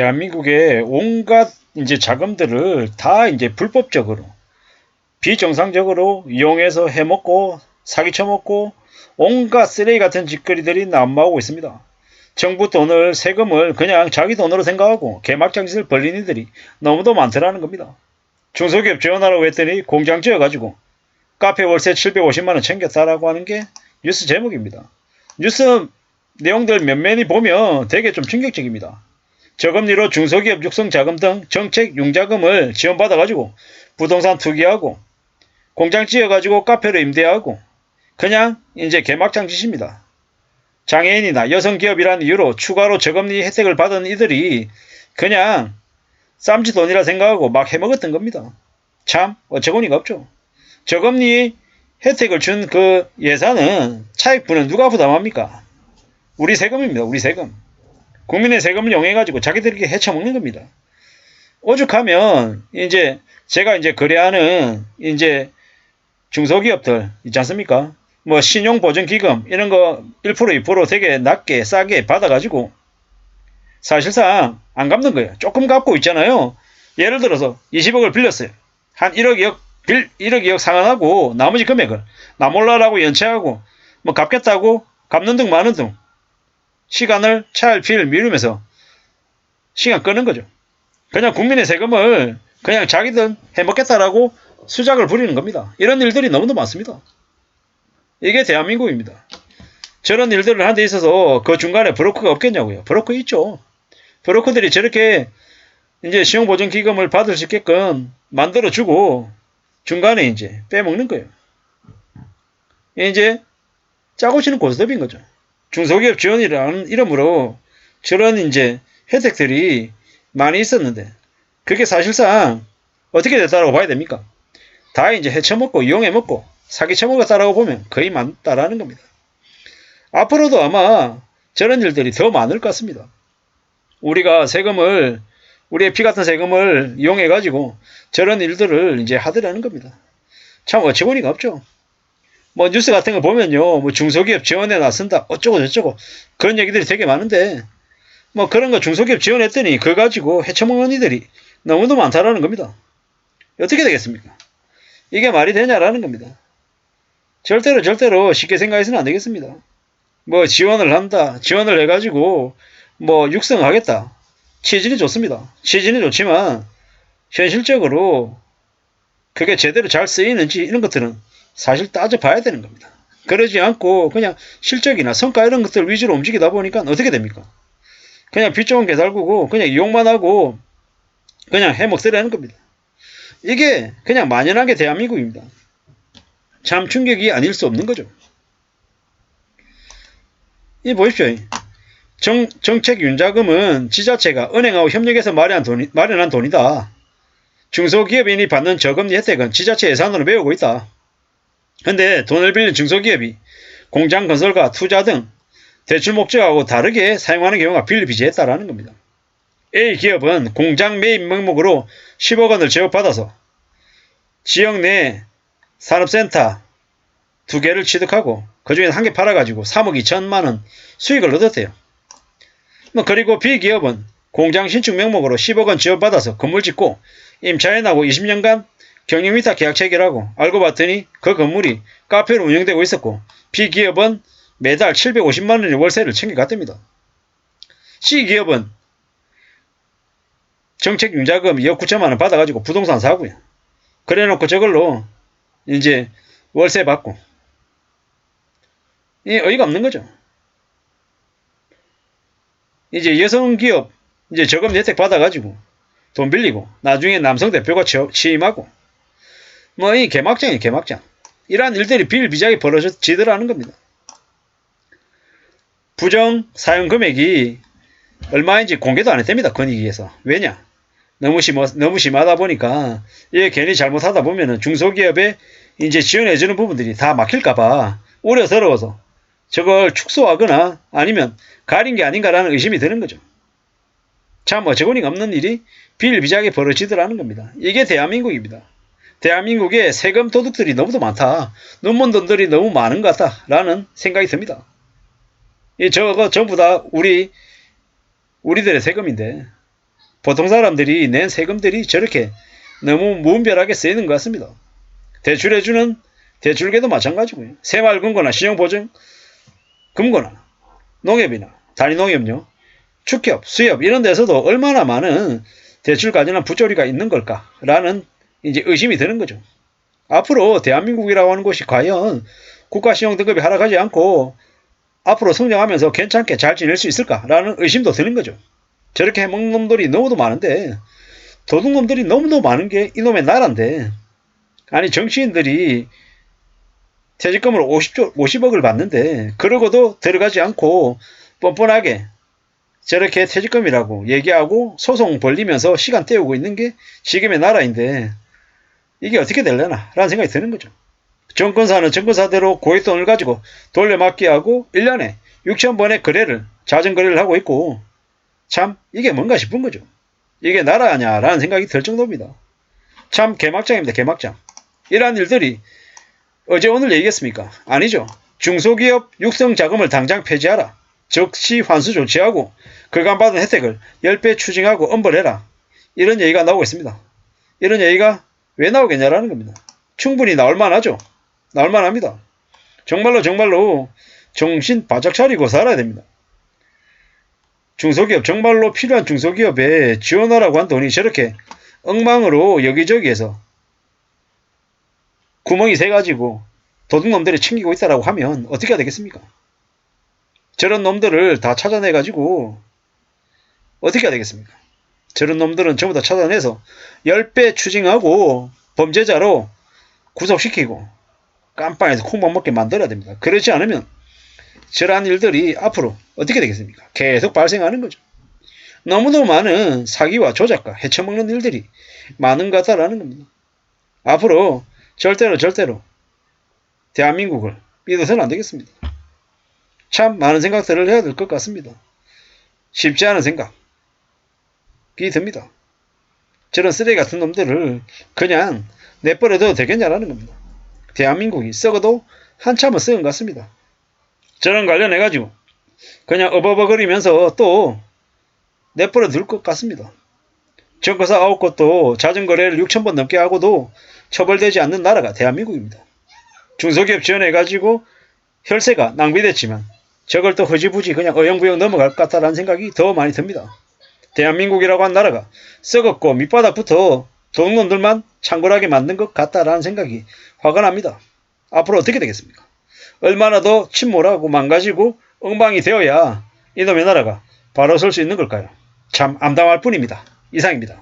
대한민국의 온갖 이제 자금들을 다 이제 불법적으로 비정상적으로 이용해서 해먹고 사기 쳐먹고 온갖 쓰레기 같은 짓거리들이 난무하고 있습니다. 정부 돈을 세금을 그냥 자기 돈으로 생각하고 개막장짓을 벌린 이들이 너무도 많더라는 겁니다. 중소기업 지원하라고 했더니 공장 지어가지고 카페 월세 750만원 챙겼다라고 하는 게 뉴스 제목입니다. 뉴스 내용들 몇몇이 보면 되게 좀 충격적입니다. 저금리로 중소기업 육성자금 등 정책 융자금을 지원받아가지고 부동산 투기하고 공장 지어가지고 카페를 임대하고 그냥 이제 개막장 짓입니다. 장애인이나 여성기업이라는 이유로 추가로 저금리 혜택을 받은 이들이 그냥 쌈짓돈이라 생각하고 막 해먹었던 겁니다. 참 어처구니가 없죠. 저금리 혜택을 준 그 예산은 차익분은 누가 부담합니까? 우리 세금입니다. 우리 세금. 국민의 세금을 이용해가지고 자기들에게 헤쳐먹는 겁니다. 오죽하면 이제 제가 이제 거래하는 이제 중소기업들 있지 않습니까? 뭐 신용보증기금 이런 거 1% 2% 되게 낮게 싸게 받아가지고 사실상 안 갚는 거예요. 조금 갚고 있잖아요. 예를 들어서 20억을 빌렸어요. 한 1억 2억 상환하고 나머지 금액을 나 몰라라고 연체하고 뭐 갚겠다고 갚는 둥 마는 둥 시간을 차일피일 미루면서 시간 끄는 거죠. 그냥 국민의 세금을 그냥 자기들 해먹겠다라고 수작을 부리는 겁니다. 이런 일들이 너무도 많습니다. 이게 대한민국입니다. 저런 일들을 하는 데 있어서 그 중간에 브로커가 없겠냐고요. 브로커 있죠. 브로커들이 저렇게 이제 신용보증기금을 받을 수 있게끔 만들어주고 중간에 이제 빼먹는 거예요. 이제 짜고 치는 고스톱인 거죠. 중소기업 지원이라는 이름으로 저런 이제 혜택들이 많이 있었는데 그게 사실상 어떻게 됐다라고 봐야 됩니까? 다 이제 헤쳐먹고 이용해먹고 사기 쳐먹었다라고 보면 거의 맞다라는 겁니다. 앞으로도 아마 저런 일들이 더 많을 것 같습니다. 우리가 세금을 우리의 피 같은 세금을 이용해가지고 저런 일들을 이제 하더라는 겁니다. 참 어처구니가 없죠. 뭐 뉴스 같은 거 보면요, 뭐 중소기업 지원에 나선다 어쩌고 저쩌고 그런 얘기들이 되게 많은데 뭐 그런 거 중소기업 지원했더니 그거 가지고 헤쳐먹는 이들이 너무도 많다라는 겁니다. 어떻게 되겠습니까? 이게 말이 되냐라는 겁니다. 절대로 쉽게 생각해서는 안 되겠습니다. 뭐 지원을 한다, 지원을 해가지고 뭐 육성하겠다. 취지는 좋습니다. 취지는 좋지만 현실적으로 그게 제대로 잘 쓰이는지 이런 것들은 사실 따져봐야 되는 겁니다. 그러지 않고 그냥 실적이나 성과 이런 것들 위주로 움직이다 보니까 어떻게 됩니까? 그냥 빚 좋은 개살구고 그냥 이용만 하고 그냥 해먹으려는 겁니다. 이게 그냥 만연하게 대한민국입니다. 참 충격이 아닐 수 없는 거죠. 이 보십시오. 정책 윤자금은 지자체가 은행하고 협력해서 마련한 돈이다. 중소기업인이 받는 저금리 혜택은 지자체 예산으로 메우고 있다. 근데 돈을 빌린 중소기업이 공장 건설과 투자 등 대출 목적하고 다르게 사용하는 경우가 비일비재했다라는 겁니다. A기업은 공장 매입 명목으로 10억 원을 제휴받아서 지역 내 산업센터 2개를 취득하고 그중에 1개 팔아가지고 3억 2천만원 수익을 얻었대요. 그리고 B기업은 공장 신축 명목으로 10억 원 지원받아서 건물 짓고 임차인하고 20년간 경영위탁 계약 체결하고 알고 봤더니 그 건물이 카페로 운영되고 있었고 B기업은 매달 750만원의 월세를 챙겨갔답니다. C기업은 정책 융자금 2억 9천만원 받아가지고 부동산 사고요. 그래놓고 저걸로 이제 월세 받고 이 어이가 없는 거죠. 이제 여성기업 이제 저금 혜택 받아가지고 돈 빌리고 나중에 남성 대표가 취임하고 뭐 이 개막장이에요. 개막장. 이러한 일들이 비일비재하게 벌어지더라는 겁니다. 부정 사용 금액이 얼마인지 공개도 안 했답니다. 권익위에서. 왜냐? 너무 심하다 보니까 이게 괜히 잘못하다 보면은 중소기업에 이제 지원해주는 부분들이 다 막힐까봐 우려스러워서 저걸 축소하거나 아니면 가린 게 아닌가라는 의심이 드는 거죠. 참 어처구니가 없는 일이 비일비재하게 벌어지더라는 겁니다. 이게 대한민국입니다. 대한민국에 세금 도둑들이 너무도 많다. 눈먼 돈들이 너무 많은 것 같다라는 생각이 듭니다. 저거 전부 다 우리들의 세금인데 보통 사람들이 낸 세금들이 저렇게 너무 무분별하게 쓰이는 것 같습니다. 대출해주는 대출계도 마찬가지고요. 새마을금고나 신용보증 금고나 농협이나 단위농협요, 축협, 수협 이런 데서도 얼마나 많은 대출 관련한 부조리가 있는 걸까라는 이제 의심이 드는 거죠. 앞으로 대한민국이라고 하는 곳이 과연 국가신용 등급이 하락하지 않고 앞으로 성장하면서 괜찮게 잘 지낼 수 있을까라는 의심도 드는 거죠. 저렇게 해먹는 놈들이 너무도 많은데, 도둑놈들이 너무도 많은 게 이놈의 나라인데, 아니 정치인들이 퇴직금으로 50억을 받는데 그러고도 들어가지 않고 뻔뻔하게 저렇게 퇴직금이라고 얘기하고 소송 벌리면서 시간 때우고 있는 게 지금의 나라인데 이게 어떻게 되려나 라는 생각이 드는 거죠. 정권사는 정권사대로 고액돈을 가지고 돌려막기 하고 1년에 6,000번의 거래를 자전 거래를 하고 있고 참 이게 뭔가 싶은 거죠. 이게 나라냐라는 생각이 들 정도입니다. 참 개막장입니다. 개막장. 이러한 일들이 어제 오늘 얘기했습니까? 아니죠. 중소기업 육성자금을 당장 폐지하라. 즉시 환수 조치하고 그간 받은 혜택을 10배 추징하고 엄벌해라. 이런 얘기가 나오고 있습니다. 이런 얘기가 왜 나오겠냐라는 겁니다. 충분히 나올 만하죠. 나올 만합니다. 정말로 정신 바짝 차리고 살아야 됩니다. 중소기업, 정말로 필요한 중소기업에 지원하라고 한 돈이 저렇게 엉망으로 여기저기에서 구멍이 새가지고 도둑놈들이 챙기고 있다라고 하면 어떻게 해야 되겠습니까? 저런 놈들을 다 찾아내가지고 어떻게 해야 되겠습니까? 저런 놈들은 전부 다 찾아내서 10배 추징하고 범죄자로 구속시키고 깜빵에서 콩밥 먹게 만들어야 됩니다. 그렇지 않으면 저러한 일들이 앞으로 어떻게 되겠습니까? 계속 발생하는 거죠. 너무너무 많은 사기와 조작과 헤쳐먹는 일들이 많은 것 같다라는 겁니다. 앞으로 절대로 대한민국을 믿어서는 안 되겠습니다. 참 많은 생각들을 해야 될 것 같습니다. 쉽지 않은 생각이 듭니다. 저런 쓰레기 같은 놈들을 그냥 내버려둬도 되겠냐라는 겁니다. 대한민국이 썩어도 한참은 썩은 것 같습니다. 저런 관련해가지고 그냥 어버버거리면서 또 내버려둘 것 같습니다. 정거사 9곳도 자전거래를 6,000번 넘게 하고도 처벌되지 않는 나라가 대한민국입니다. 중소기업 지원해가지고 혈세가 낭비됐지만 저걸 또 흐지부지 그냥 어영부영 넘어갈 것 같다라는 생각이 더 많이 듭니다. 대한민국이라고 한 나라가 썩었고 밑바닥부터 도둑놈들만 창궐하게 만든 것 같다라는 생각이 화가 납니다. 앞으로 어떻게 되겠습니까? 얼마나 더 침몰하고 망가지고 엉망이 되어야 이놈의 나라가 바로 설 수 있는 걸까요? 참 암담할 뿐입니다. 이상입니다.